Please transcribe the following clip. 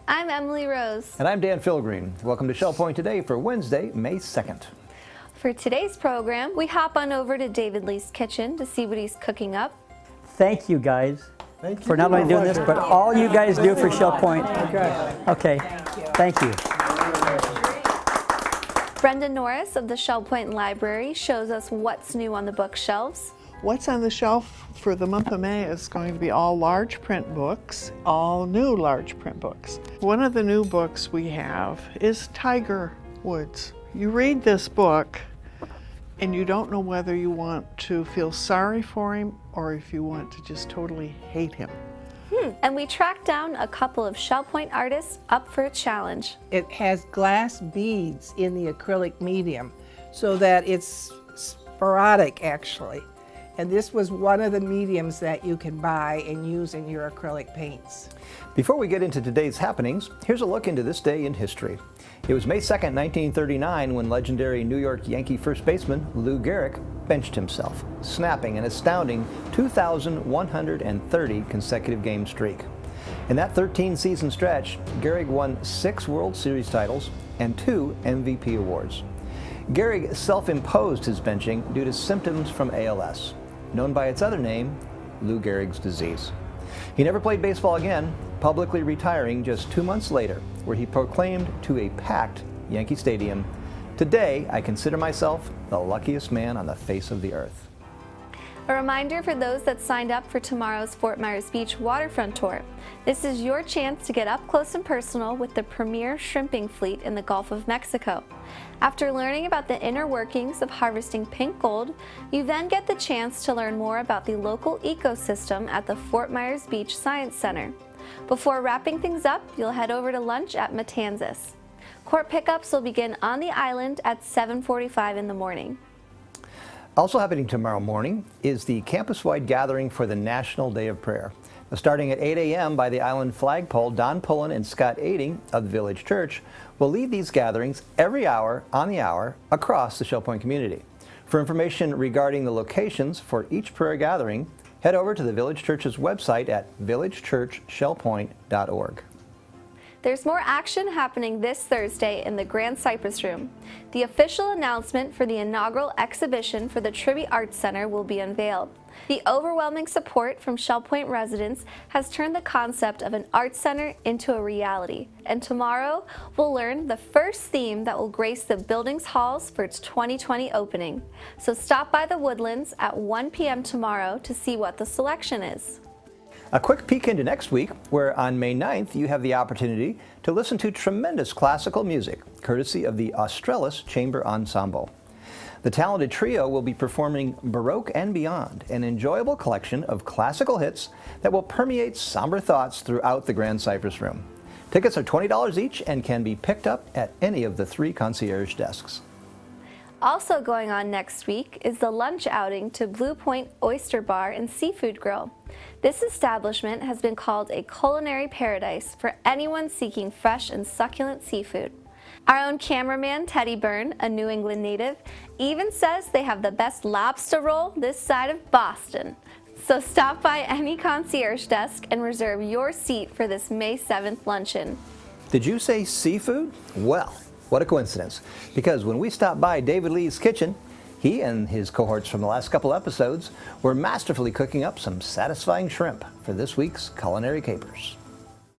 I'm Emily Rose. And I'm Dan Philgreen. Welcome to Shell Point Today for Wednesday, May 2nd. For today's program, we hop on over to David Lee's kitchen to see what he's cooking up. Thank you guys for not only doing this, but all you guys do for Shell Point. Okay. Thank you. Brenda Norris of the Shell Point Library shows us what's new on the bookshelves. What's on the shelf for the month of May is going to be all large print books, all new large print books. One of the new books we have is Tiger Woods. You read this book and you don't know whether you want to feel sorry for him or if you want to just totally hate him. And we tracked down a couple of Shell Point artists up for a challenge. It has glass beads in the acrylic medium so that it's sporadic actually. And this was one of the mediums that you can buy and use in your acrylic paints. Before we get into today's happenings, here's a look into this day in history. It was May 2nd, 1939 when legendary New York Yankee first baseman Lou Gehrig benched himself, snapping an astounding 2,130 consecutive game streak. In that 13-season stretch, Gehrig won 6 World Series titles and 2 MVP awards. Gehrig self-imposed his benching due to symptoms from ALS, known by its other name, Lou Gehrig's disease. He never played baseball again, publicly retiring just 2 months later, where he proclaimed to a packed Yankee Stadium, "Today, I consider myself the luckiest man on the face of the earth." A reminder for those that signed up for tomorrow's Fort Myers Beach waterfront tour. This is your chance to get up close and personal with the premier shrimping fleet in the Gulf of Mexico. After learning about the inner workings of harvesting pink gold, you then get the chance to learn more about the local ecosystem at the Fort Myers Beach Science Center. Before wrapping things up, you'll head over to lunch at Matanzas. Court pickups will begin on the island at 7:45 in the morning. Also happening tomorrow morning is the campus-wide gathering for the National Day of Prayer. Starting at 8 a.m. by the island flagpole, Don Pullen and Scott Aiding of the Village Church will lead these gatherings every hour on the hour across the Shell Point community. For information regarding the locations for each prayer gathering, head over to the Village Church's website at villagechurchshellpoint.org. There's more action happening this Thursday in the Grand Cypress Room. The official announcement for the inaugural exhibition for the Tribby Arts Center will be unveiled. The overwhelming support from Shell Point residents has turned the concept of an arts center into a reality. And tomorrow, we'll learn the first theme that will grace the building's halls for its 2020 opening. So stop by the Woodlands at 1 p.m. tomorrow to see what the selection is. A quick peek into next week, where on May 9th you have the opportunity to listen to tremendous classical music, courtesy of the Australis Chamber Ensemble. The talented trio will be performing Baroque and Beyond, an enjoyable collection of classical hits that will permeate somber thoughts throughout the Grand Cypress Room. Tickets are $20 each and can be picked up at any of the 3 concierge desks. Also going on next week is the lunch outing to Blue Point Oyster Bar and Seafood Grill. This establishment has been called a culinary paradise for anyone seeking fresh and succulent seafood. Our own cameraman, Teddy Byrne, a New England native, even says they have the best lobster roll this side of Boston. So stop by any concierge desk and reserve your seat for this May 7th luncheon. Did you say seafood? Well, what a coincidence, because when we stopped by David Lee's kitchen, he and his cohorts from the last couple episodes were masterfully cooking up some satisfying shrimp for this week's Culinary Capers.